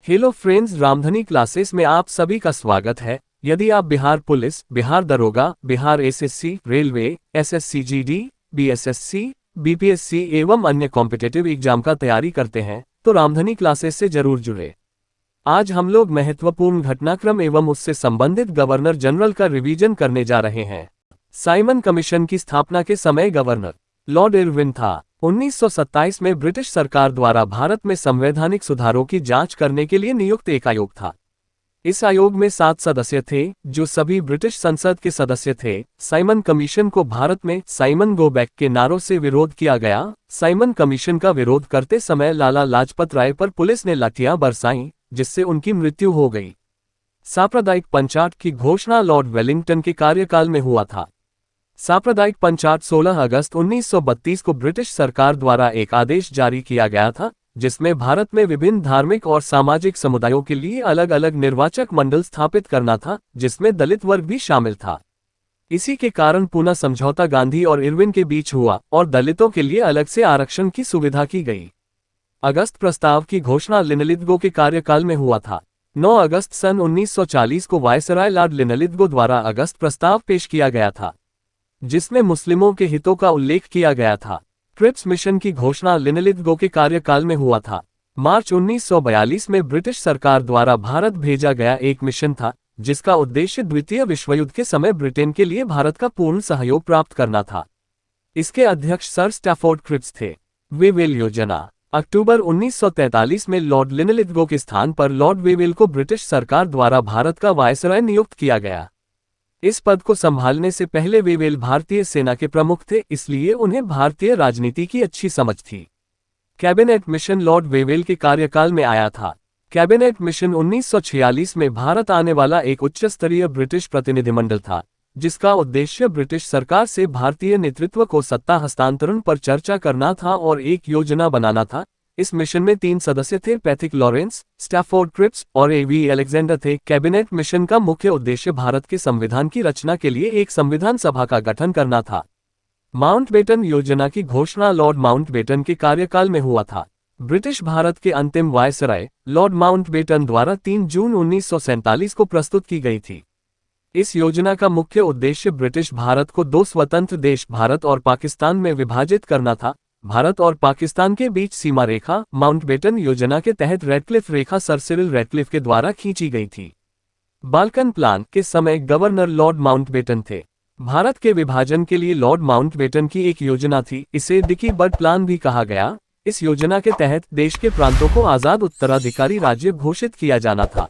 Hello friends, Ramdhani classes में आप सभी का स्वागत है। यदि आप बिहार पुलिस, बिहार दरोगा, Bihar SSC, railway, SSC-GD, BSSC, BPSC एवं अन्य कॉम्पिटिटिव एग्जाम का तैयारी करते हैं तो रामधनी क्लासेस से जरूर जुड़े। आज हम लोग महत्वपूर्ण घटनाक्रम एवं उससे संबंधित गवर्नर जनरल का रिवीजन करने जा रहे हैं। साइमन कमीशन की स्थापना के समय गवर्नर लॉर्ड इरविन था। 1927 में ब्रिटिश सरकार द्वारा भारत में संवैधानिक सुधारों की जांच करने के लिए नियुक्त एक आयोग था। इस आयोग में 7 सदस्य थे जो सभी ब्रिटिश संसद के सदस्य थे। साइमन कमीशन को भारत में साइमन गो बैक के नारों से विरोध किया गया। साइमन कमीशन का विरोध करते समय लाला लाजपत राय पर पुलिस ने लाठियां बरसाईं, जिससे उनकी मृत्यु हो गई। सांप्रदायिक पंचायत की घोषणा लॉर्ड वेलिंगटन के कार्यकाल में हुआ था। सांप्रदायिक पंचायत 16 अगस्त 1932 को ब्रिटिश सरकार द्वारा एक आदेश जारी किया गया था, जिसमें भारत में विभिन्न धार्मिक और सामाजिक समुदायों के लिए अलग अलग निर्वाचक मंडल स्थापित करना था, जिसमें दलित वर्ग भी शामिल था। इसी के कारण पूना समझौता गांधी और इरविन के बीच हुआ और दलितों के लिए अलग से आरक्षण की सुविधा की गई। अगस्त प्रस्ताव की घोषणा लिनलिथगो के कार्यकाल में हुआ था। 9 अगस्त सन 1940 को वायसराय लॉर्ड लिनलिथगो द्वारा अगस्त प्रस्ताव पेश किया गया था, जिसमें मुस्लिमों के हितों का उल्लेख किया गया था। क्रिप्स मिशन की घोषणा लिनलिथगो के कार्यकाल में हुआ था। मार्च 1942 में ब्रिटिश सरकार द्वारा भारत भेजा गया एक मिशन था, जिसका उद्देश्य द्वितीय विश्व युद्ध के समय ब्रिटेन के लिए भारत का पूर्ण सहयोग प्राप्त करना था। इसके अध्यक्ष सर स्टैफोर्ड क्रिप्स थे। वेवेल योजना। अक्टूबर 1943 में लॉर्ड लिनलिथगो के स्थान पर लॉर्ड वेवेल को ब्रिटिश सरकार द्वारा भारत का वायसराय नियुक्त किया गया। इस पद को संभालने से पहले वेवेल भारतीय सेना के प्रमुख थे, इसलिए उन्हें भारतीय राजनीति की अच्छी समझ थी। कैबिनेट मिशन लॉर्ड वेवेल के कार्यकाल में आया था। कैबिनेट मिशन 1946 में भारत आने वाला एक उच्च स्तरीय ब्रिटिश प्रतिनिधिमंडल था, जिसका उद्देश्य ब्रिटिश सरकार से भारतीय नेतृत्व को सत्ता हस्तांतरण पर चर्चा करना था और एक योजना बनाना था। इस मिशन में 3 सदस्य थे, पैथिक लॉरेंस, स्टैफोर्ड क्रिप्स और एवी अलेक्जेंडर थे। कैबिनेट मिशन का मुख्य उद्देश्य भारत के संविधान की रचना के लिए एक संविधान सभा का गठन करना था। माउंटबेटन योजना की घोषणा लॉर्ड माउंटबेटन के कार्यकाल में हुआ था। ब्रिटिश भारत के अंतिम वायसराय लॉर्ड माउंटबेटन द्वारा 3 जून 1947 को प्रस्तुत की गई थी। इस योजना का मुख्य उद्देश्य ब्रिटिश भारत को 2 स्वतंत्र देश भारत और पाकिस्तान में विभाजित करना था। भारत और पाकिस्तान के बीच सीमा रेखा माउंटबेटन योजना के तहत रेडक्लिफ रेखा सर सिरिल रेडक्लिफ के द्वारा खींची गई थी। बाल्कन प्लान के समय गवर्नर लॉर्ड माउंटबेटन थे। भारत के विभाजन के लिए लॉर्ड माउंटबेटन की एक योजना थी, इसे डिकी बर्ड प्लान भी कहा गया। इस योजना के तहत देश के प्रांतों को आजाद उत्तराधिकारी राज्य घोषित किया जाना था।